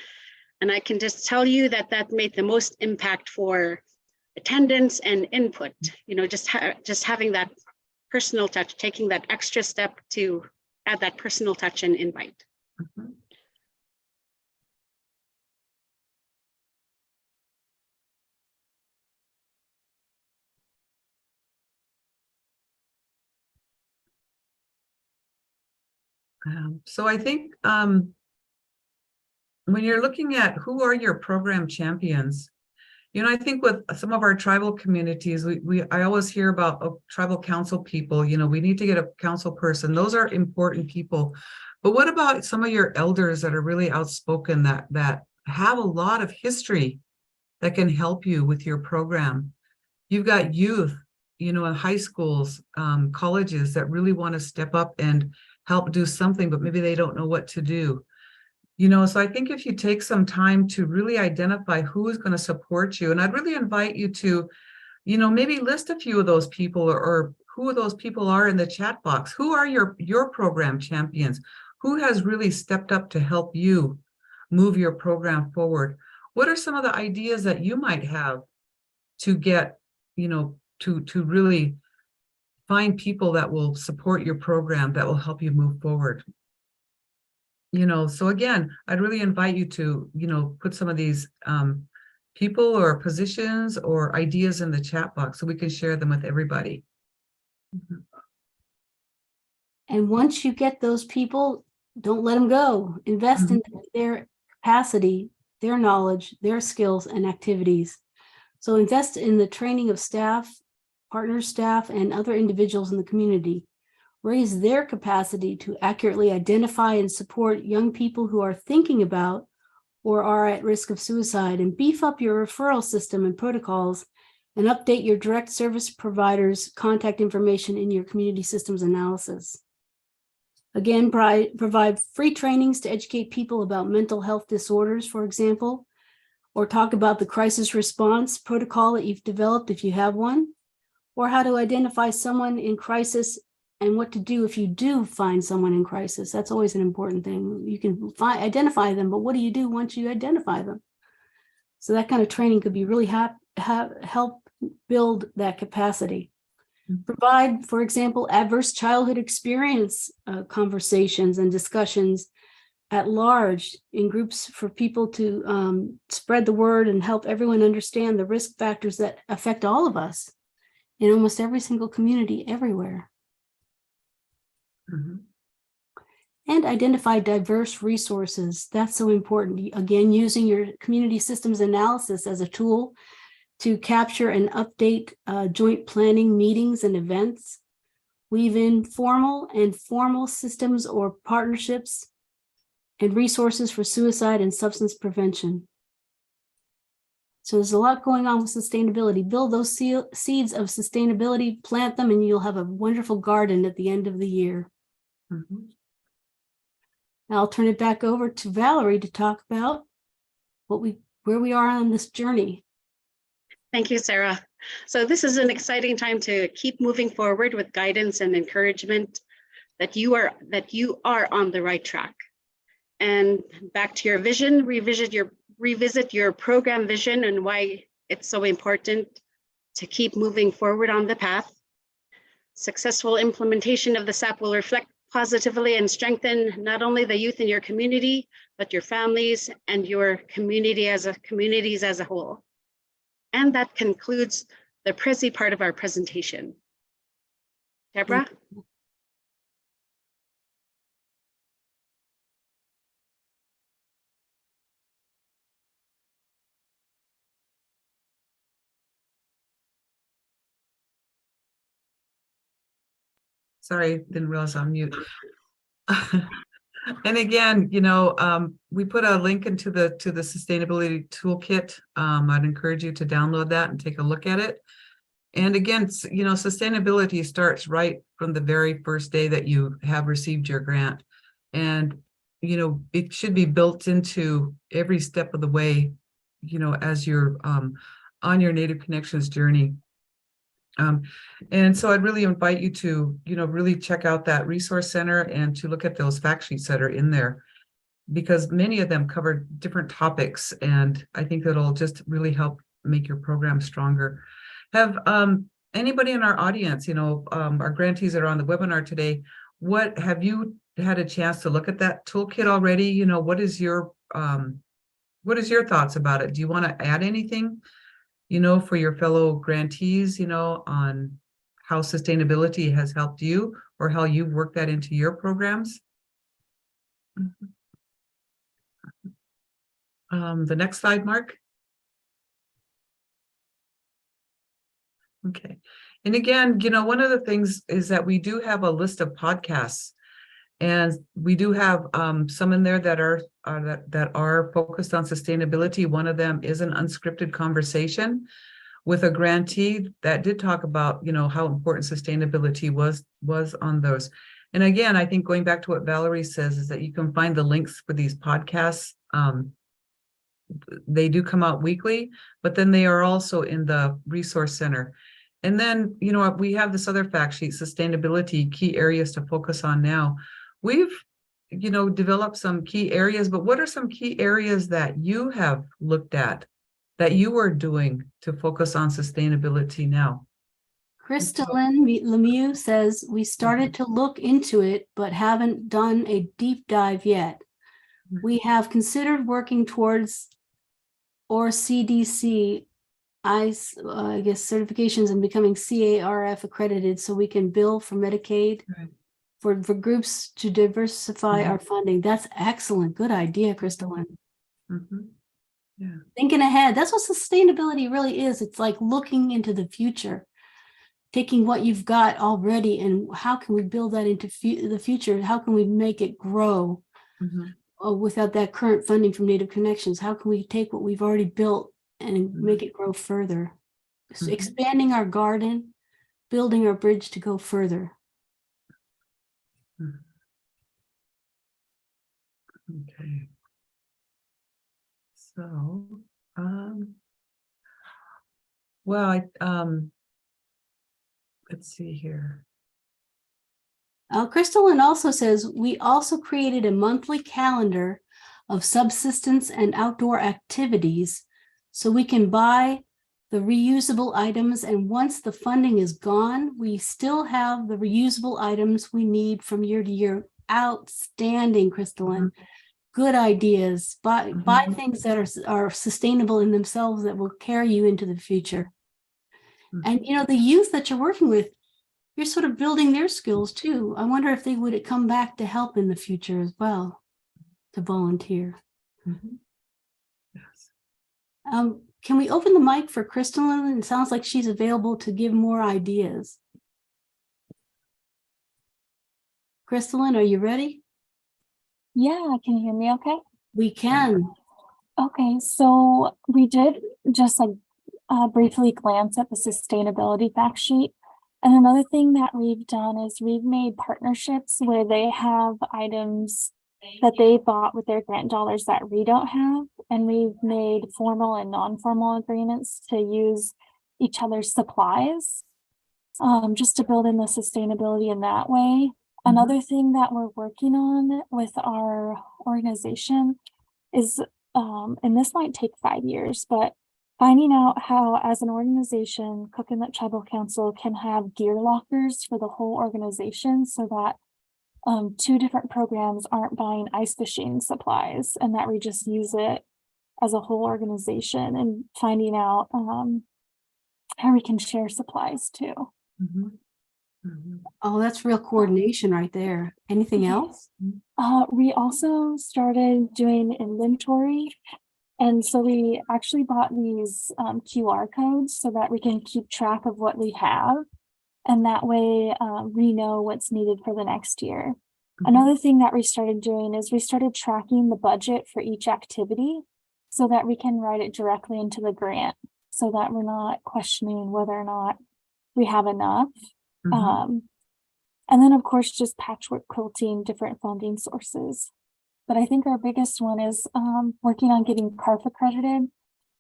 Speaker 5: And I can just tell you that that made the most impact for attendance and input. Just having that personal touch, taking that extra step to add that personal touch and invite.
Speaker 3: Mhm. So I think when you're looking at who are your program champions, I think with some of our tribal communities, I always hear about tribal council people. We need to get a council person. Those are important people. But what about some of your elders that are really outspoken, that have a lot of history that can help you with your program? You've got youth, in high schools, colleges that really want to step up and help do something, but maybe they don't know what to do. So I think if you take some time to really identify who is going to support you, and I'd really invite you to, maybe list a few of those people, or who those people are in the chat box. Who are your program champions? Who has really stepped up to help you move your program forward? What are some of the ideas that you might have to get, to really find people that will support your program, that will help you move forward? So again, I'd really invite you to, put some of these people or positions or ideas in the chat box so we can share them with everybody. Mhm.
Speaker 4: And once you get those people, don't let them go. Invest in their capacity, their knowledge, their skills and activities. So invest in the training of staff, partner staff, and other individuals in the community. Raise their capacity to accurately identify and support young people who are thinking about or are at risk of suicide, and beef up your referral system and protocols, and update your direct service providers' contact information in your community systems analysis. Again, provide free trainings to educate people about mental health disorders, for example, or talk about the crisis response protocol that you've developed if you have one, or how to identify someone in crisis and what to do if you do find someone in crisis. That's always an important thing. You can identify them, but what do you do once you identify them? So that kind of training could be really help build that capacity. Provide, for example, adverse childhood experience conversations and discussions at large in groups for people to spread the word and help everyone understand the risk factors that affect all of us in almost every single community everywhere.
Speaker 3: Mhm.
Speaker 4: And identify diverse resources. That's so important. Again, using your community systems analysis as a tool to capture and update joint planning meetings and events. Weave in formal and formal systems or partnerships and resources for suicide and substance prevention. So there's a lot going on with sustainability. Build those seeds of sustainability, plant them, and you'll have a wonderful garden at the end of the year.
Speaker 3: Mhm.
Speaker 4: Now I'll turn it back over to Valerie to talk about where we are on this journey.
Speaker 5: Thank you, Sarah. So this is an exciting time to keep moving forward with guidance and encouragement that you are on the right track. And back to your vision, revisit your program vision and why it's so important to keep moving forward on the path. Successful implementation of the SAP will reflect positively and strengthen not only the youth in your community, but your families and your communities as a whole. And that concludes the Prezi part of our presentation. Deborah?
Speaker 3: Sorry, didn't realize I'm mute. And again, we put a link into the sustainability toolkit. I'd encourage you to download that and take a look at it. And again, sustainability starts right from the very first day that you have received your grant. And, it should be built into every step of the way, as you're on your Native Connections journey. And so I'd really invite you to, really check out that resource center and to look at those fact sheets that are in there, because many of them cover different topics. And I think that'll just really help make your program stronger. Have anybody in our audience, our grantees that are on the webinar today, what have you had a chance to look at that toolkit already? What is your thoughts about it? Do you want to add anything, for your fellow grantees, on how sustainability has helped you or how you've worked that into your programs? The next slide, Mark. Okay. And again, one of the things is that we do have a list of podcasts, and we do have some in there that are focused on sustainability. One of them is an unscripted conversation with a grantee that did talk about, how important sustainability was on those. And again, I think going back to what Valerie says is that you can find the links for these podcasts. They do come out weekly, but then they are also in the resource center. And then, we have this other fact sheet, sustainability, key areas to focus on now. We've, developed some key areas, but what are some key areas that you have looked at that you are doing to focus on sustainability now?
Speaker 4: Crystalline Lemieux says, we started to look into it, but haven't done a deep dive yet. We have considered working towards or CDC, I guess, certifications and becoming CARF accredited so we can bill for Medicaid,
Speaker 3: Right.
Speaker 4: for groups to diversify our funding. That's excellent. Good idea, Crystalline.
Speaker 3: Yeah.
Speaker 4: Thinking ahead. That's what sustainability really is. It's like looking into the future, taking what you've got already and how can we build that into the future? How can we make it grow without that current funding from Native Connections? How can we take what we've already built and make it grow further? So expanding our garden, building our bridge to go further.
Speaker 3: Okay. So, well, let's see here.
Speaker 4: Crystalline also says, we also created a monthly calendar of subsistence and outdoor activities so we can buy the reusable items. And once the funding is gone, we still have the reusable items we need from year to year. Outstanding, Crystalline. Good ideas. Buy things that are sustainable in themselves that will carry you into the future. And, the youth that you're working with, you're sort of building their skills too. I wonder if they would come back to help in the future as well, to volunteer.
Speaker 3: Yes.
Speaker 4: Can we open the mic for Crystalline? It sounds like she's available to give more ideas. Crystalline, are you ready?
Speaker 6: Yeah, can you hear me okay?
Speaker 4: We can.
Speaker 6: Okay, so we did just briefly glance at the sustainability fact sheet. And another thing that we've done is we've made partnerships where they have items that they bought with their grant dollars that we don't have. And we've made formal and non-formal agreements to use each other's supplies, just to build in the sustainability in that way. Another thing that we're working on with our organization is, and this might take 5 years, but finding out how, as an organization, Cook Inlet Tribal Council can have gear lockers for the whole organization so that 2 different programs aren't buying ice fishing supplies and that we just use it as a whole organization, and finding out how we can share supplies too.
Speaker 4: Oh, that's real coordination right there. Anything else?
Speaker 6: We also started doing inventory. And so we actually bought these QR codes so that we can keep track of what we have. And that way, we know what's needed for the next year.
Speaker 3: Mhm.
Speaker 6: Another thing that we started doing is we started tracking the budget for each activity so that we can write it directly into the grant so that we're not questioning whether or not we have enough.
Speaker 3: Mhm.
Speaker 6: And then of course, just patchwork quilting different funding sources. But I think our biggest one is working on getting CARF accredited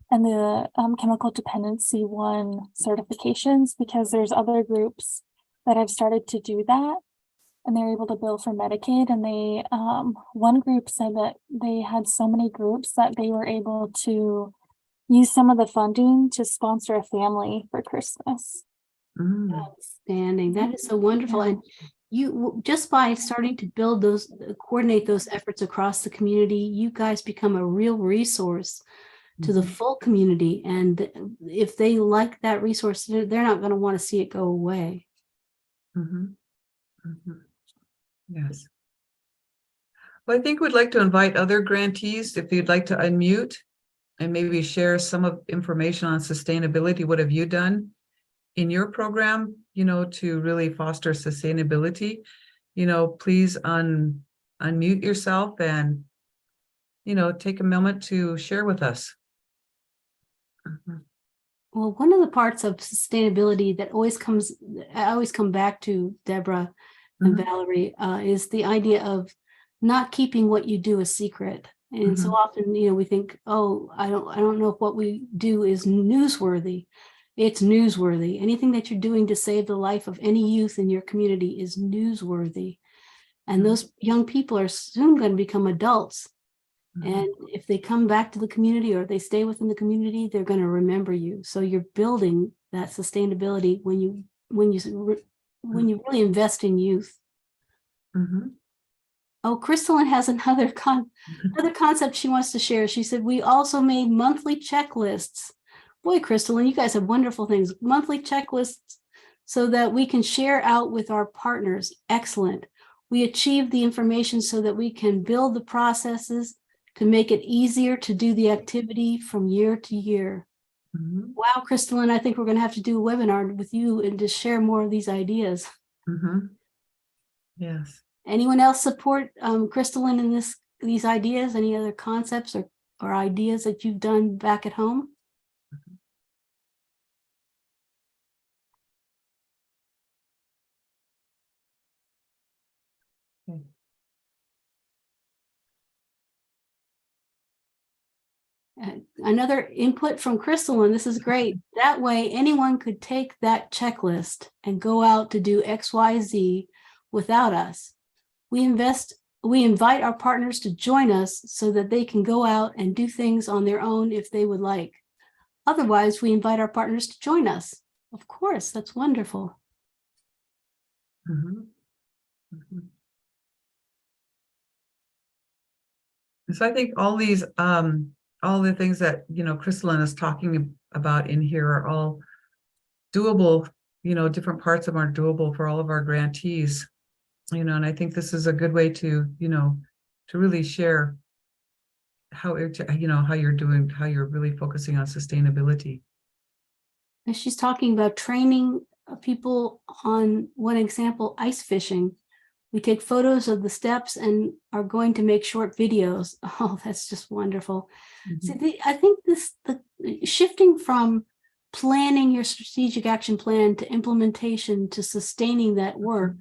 Speaker 6: and the chemical dependency 1 certifications, because there's other groups that have started to do that. And they're able to bill for Medicaid, and they, one group said that they had so many groups that they were able to use some of the funding to sponsor a family for Christmas.
Speaker 3: Mm.
Speaker 4: Outstanding. That is so wonderful. And you, just by starting to build those, coordinate those efforts across the community, you guys become a real resource to the full community. And if they like that resource, they're not going to want to see it go away.
Speaker 3: Mhm. Mhm. Yes. Well, I think we'd like to invite other grantees, if you'd like to unmute and maybe share some of information on sustainability. What have you done in your program, to really foster sustainability? Please unmute yourself and, take a moment to share with us. Mhm.
Speaker 4: Well, one of the parts of sustainability that I always come back to, Deborah and
Speaker 3: Mhm.
Speaker 4: Valerie, is the idea of not keeping what you do a secret. And so
Speaker 3: Mhm.
Speaker 4: often, we think, oh, I don't know if what we do is newsworthy. It's newsworthy. Anything that you're doing to save the life of any youth in your community is newsworthy. And those young people are soon going to become adults. And if they come back to the community or they stay within the community, they're going to remember you. So you're building that sustainability when you really invest in youth.
Speaker 3: Mhm.
Speaker 4: Oh, Crystalline has another concept she wants to share. She said, we also made monthly checklists. Boy, Crystalline, you guys have wonderful things. Monthly checklists so that we can share out with our partners. Excellent. We achieved the information so that we can build the processes to make it easier to do the activity from year to year.
Speaker 3: Mhm.
Speaker 4: Wow, Crystalline, I think we're going to have to do a webinar with you and to share more of these ideas.
Speaker 3: Mhm. Yes.
Speaker 4: Anyone else support Crystalline in these ideas? Any other concepts or ideas that you've done back at home?
Speaker 3: Okay.
Speaker 4: Another input from Crystalline, this is great. That way anyone could take that checklist and go out to do XYZ without us. We invite our partners to join us so that they can go out and do things on their own if they would like. Otherwise, we invite our partners to join us. Of course, that's wonderful.
Speaker 3: Mhm. Mhm. So I think all these, all the things that, Crystalline is talking about in here are all doable, different parts of them are doable for all of our grantees, and I think this is a good way to, to really share how you're doing, how you're really focusing on sustainability.
Speaker 4: And she's talking about training people on, one example, ice fishing. We take photos of the steps and are going to make short videos. Oh, that's just wonderful.
Speaker 3: Mhm.
Speaker 4: See, I think the shifting from planning your strategic action plan to implementation to sustaining that work,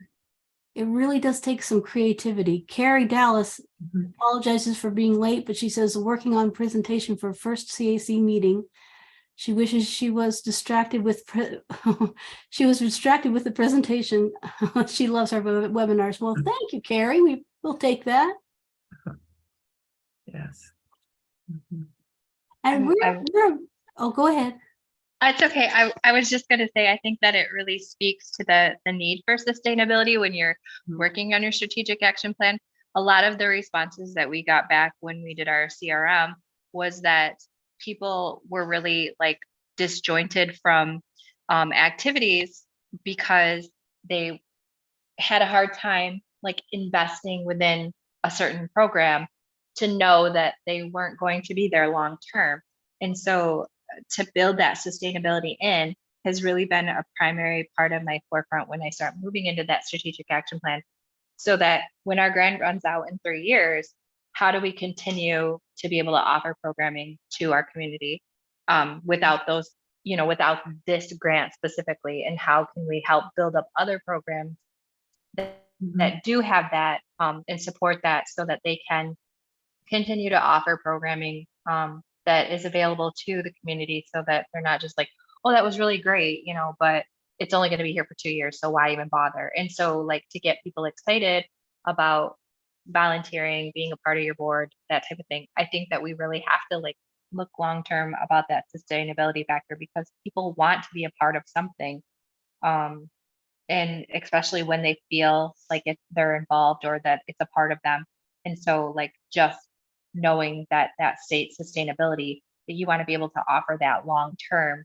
Speaker 4: it really does take some creativity. Carrie Dallas
Speaker 3: Mhm.
Speaker 4: apologizes for being late, but she says working on presentation for first CAC meeting. She wishes she was distracted with she was distracted with the presentation. She loves our webinars. Well, thank you, Carrie. We will take that.
Speaker 3: Yes. Mhm.
Speaker 4: And oh, go ahead.
Speaker 7: It's okay. I was just going to say, I think that it really speaks to the need for sustainability when you're working on your strategic action plan. A lot of the responses that we got back when we did our CRM was that people were really like disjointed from activities because they had a hard time like investing within a certain program to know that they weren't going to be there long term. And so to build that sustainability in has really been a primary part of my forefront when I start moving into that strategic action plan. So that when our grant runs out in 3 years, how do we continue to be able to offer programming to our community without those, without this grant specifically? And how can we help build up other programs that do have that and support that so that they can continue to offer programming that is available to the community, so that they're not just like, oh, that was really great, but it's only going to be here for 2 years, so why even bother? And so, like, to get people excited about volunteering, being a part of your board, that type of thing, I think that we really have to like look long term about that sustainability factor, because people want to be a part of something, and especially when they feel like they're involved or that it's a part of them. And so, like, just knowing that state sustainability, that you want to be able to offer that long term,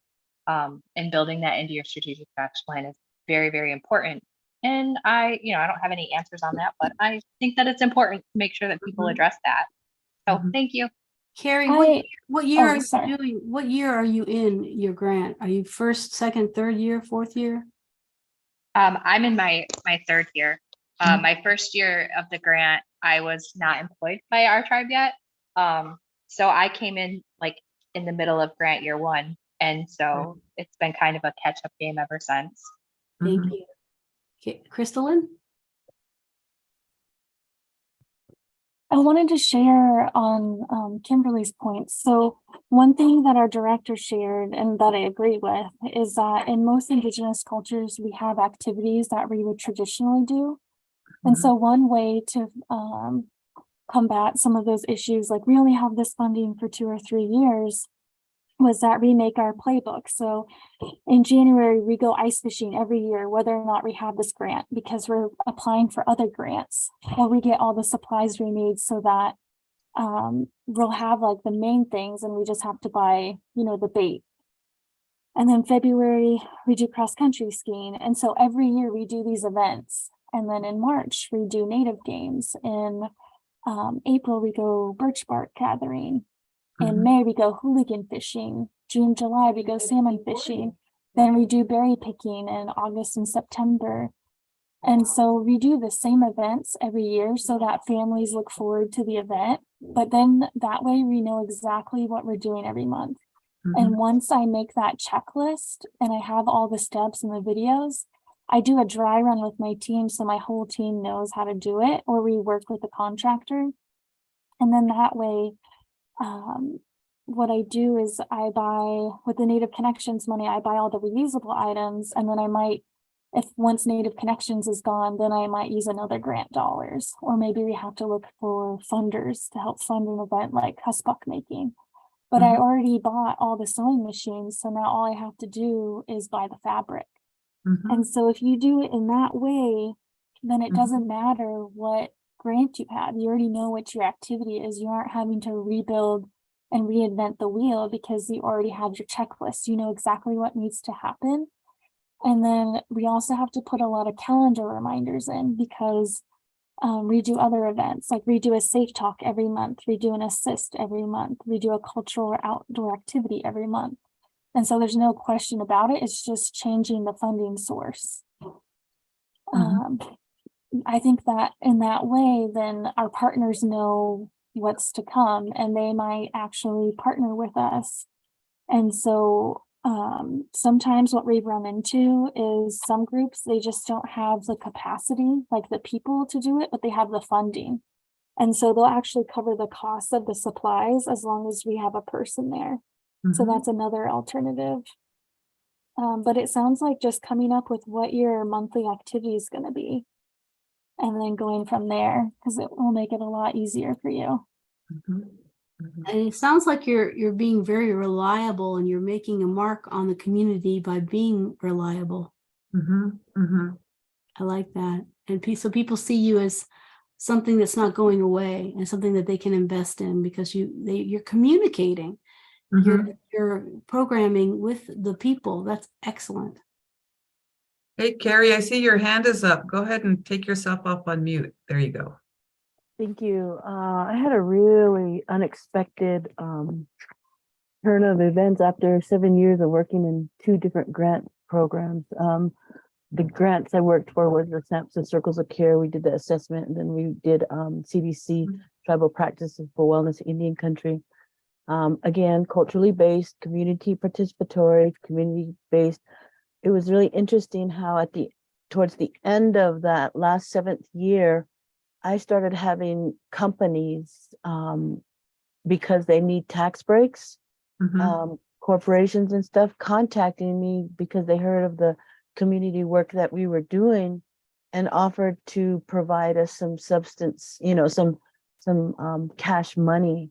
Speaker 7: and building that into your strategic action plan is very, very important. And I don't have any answers on that, but I think that it's important to make sure that people address that. So thank you.
Speaker 4: Carrie,
Speaker 6: I-
Speaker 4: what year are you
Speaker 6: sorry.
Speaker 4: doing? What year are you in your grant? Are you first, second, third year, fourth year?
Speaker 7: I'm in my 3rd year. My first year of the grant, I was not employed by our tribe yet. So I came in like in the middle of grant year 1. And so it's been kind of a catch-up game ever since.
Speaker 4: Thank you. Okay, Crystalline?
Speaker 6: I wanted to share on Kimberly's points. So one thing that our director shared and that I agree with is that in most Indigenous cultures, we have activities that we would traditionally do. And so one way to combat some of those issues, like we only have this funding for 2 or 3 years, was that we make our playbook. So in January, we go ice fishing every year, whether or not we have this grant, because we're applying for other grants, or we get all the supplies we need so that we'll have like the main things and we just have to buy, the bait. And then February, we do cross country skiing. And so every year we do these events. And then in March, we do native games. In April, we go birch bark gathering. In May, we go hooligan fishing. June, July, we go salmon fishing. Then we do berry picking in August and September. And so we do the same events every year so that families look forward to the event. But then that way we know exactly what we're doing every month. And once I make that checklist and I have all the steps and the videos, I do a dry run with my team so my whole team knows how to do it, or we work with the contractor. And then that way, what I do is I buy, with the Native Connections money, I buy all the reusable items, and then I might, if once Native Connections is gone, then I might use another grant dollars, or maybe we have to look for funders to help fund an event like huskbuck making. But I already bought all the sewing machines, so now all I have to do is buy the fabric. And so if you do it in that way, then it doesn't matter what grant you have. You already know what your activity is. You aren't having to rebuild and reinvent the wheel because you already have your checklist. You know exactly what needs to happen. And then we also have to put a lot of calendar reminders in, because we do other events, like we do a safe talk every month, we do an assist every month, we do a cultural or outdoor activity every month. And so there's no question about it. It's just changing the funding source. I think that in that way, then our partners know what's to come and they might actually partner with us. And so sometimes what we've run into is some groups, they just don't have the capacity, like the people to do it, but they have the funding. And so they'll actually cover the cost of the supplies as long as we have a person there. So that's another alternative. But it sounds like just coming up with what your monthly activity is going to be, and then going from there, because it will make it a lot easier for you.
Speaker 4: And it sounds like you're being very reliable, and you're making a mark on the community by being reliable. I like that. And so people see you as something that's not going away and something that they can invest in, because you're communicating. You're programming with the people. That's excellent.
Speaker 3: Hey, Carrie, I see your hand is up. Go ahead and take yourself off on mute. There you go.
Speaker 8: Thank you. I had a really unexpected turn of events after 7 years of working in 2 different grant programs. The grants I worked for was the SAMHSA Circles of Care. We did the assessment, and then we did CDC, Tribal Practices for Wellness Indian Country. Again, culturally based, community participatory, community based. It was really interesting how towards the end of that last 7th year, I started having companies because they need tax breaks, corporations and stuff contacting me because they heard of the community work that we were doing and offered to provide us some substance, some cash money.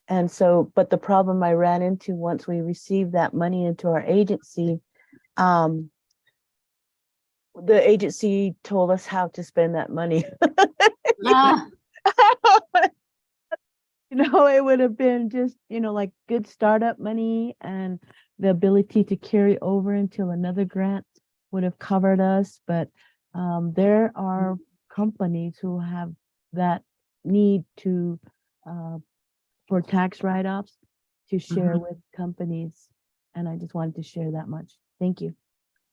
Speaker 8: And so, but the problem I ran into once we received that money into our agency, the agency told us how to spend that money.
Speaker 4: Ah,
Speaker 8: It would have been just, like good startup money, and the ability to carry over until another grant would have covered us. But there are companies who have that need to, for tax write-offs to share with companies. And I just wanted to share that much. Thank you.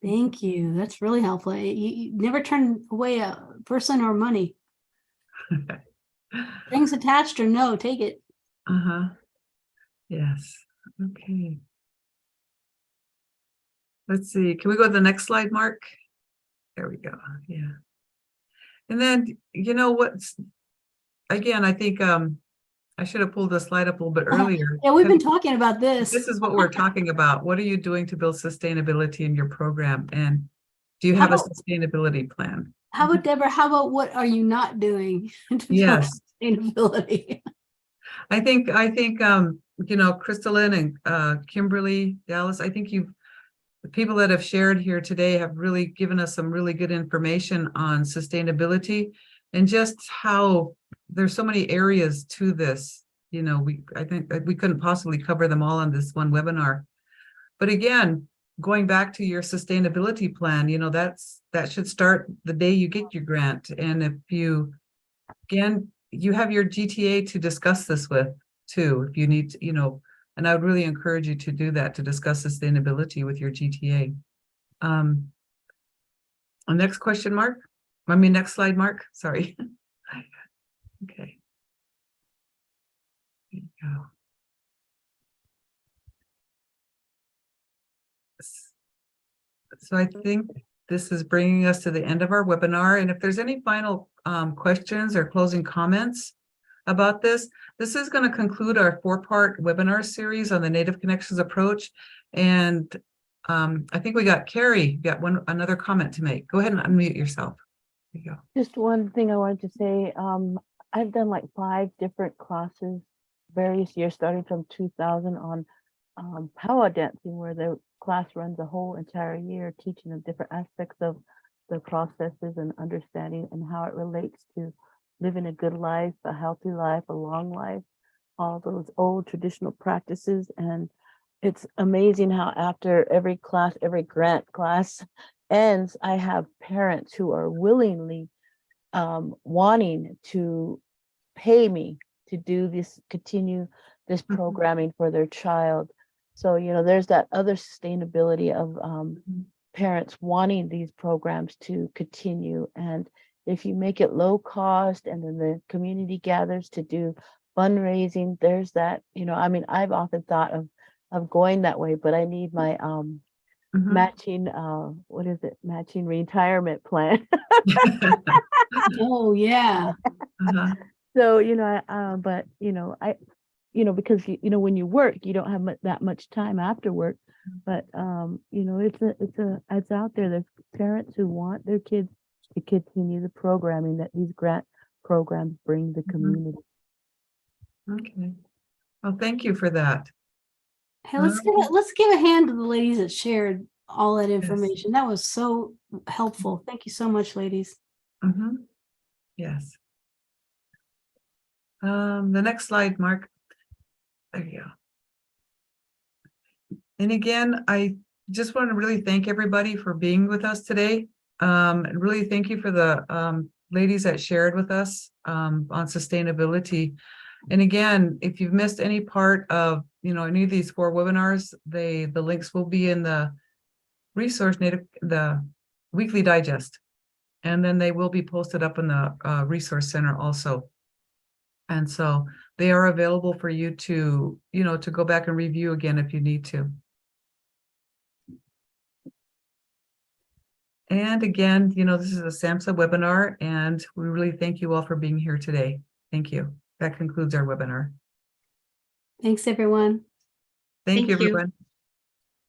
Speaker 4: thank you. That's really helpful. You never turn away a person or money. Things attached or no, take it.
Speaker 3: Yes. Okay. Let's see. Can we go to the next slide, Mark? There we go. Yeah. And then, what's, again, I think I should have pulled the slide up a little bit earlier.
Speaker 4: Yeah, we've been talking about this.
Speaker 3: This is what we're talking about. What are you doing to build sustainability in your program? And do you have a sustainability plan?
Speaker 4: How about Deborah? How about what are you not doing to build
Speaker 3: Yes.
Speaker 4: sustainability?
Speaker 3: I think Crystalline and Kimberly, Dallas, I think the people that have shared here today have really given us some really good information on sustainability and just how there's so many areas to this. I think we couldn't possibly cover them all on this one webinar. But again, going back to your sustainability plan, that should start the day you get your grant. And if you have your GTA to discuss this with too, if you need to, and I would really encourage you to do that, to discuss sustainability with your GTA. Next question, Mark. Next slide, Mark. Sorry. Okay. There you go. So I think this is bringing us to the end of our webinar. And if there's any final questions or closing comments about this is going to conclude our 4-part webinar series on the Native Connections approach. And I think we got Carrie, another comment to make. Go ahead and unmute yourself. There you go.
Speaker 8: Just one thing I wanted to say. I've done like 5 different classes, various years, starting from 2000 on powwow dancing, where the class runs a whole entire year teaching them different aspects of the processes and understanding and how it relates to living a good life, a healthy life, a long life, all those old traditional practices. And it's amazing how after every class, every grant class ends, I have parents who are willingly wanting to pay me to do this, continue this programming for their child. So, there's that other sustainability of parents wanting these programs to continue. And if you make it low cost and then the community gathers to do fundraising, there's that, I've often thought of going that way, but I need my matching, matching retirement plan.
Speaker 4: Oh, yeah.
Speaker 8: So, but, because, when you work, you don't have that much time after work, but, it's out there. There's parents who want their kids to continue the programming that these grant programs bring the community.
Speaker 3: Okay. Well, thank you for that.
Speaker 4: Hey, let's give a hand to the ladies that shared all that information. That was so helpful. Thank you so much, ladies.
Speaker 3: Yes. The next slide, Mark. There you go. And again, I just want to really thank everybody for being with us today. And really thank you for the ladies that shared with us on sustainability. And again, if you've missed any part of, any of these 4 webinars, the links will be in the the weekly digest. And then they will be posted up in the resource center also. And so they are available for you to, to go back and review again if you need to. And again, this is a SAMHSA webinar, and we really thank you all for being here today. Thank you. That concludes our webinar.
Speaker 4: Thanks, everyone.
Speaker 3: Thank you,
Speaker 5: Thank you.
Speaker 3: everyone.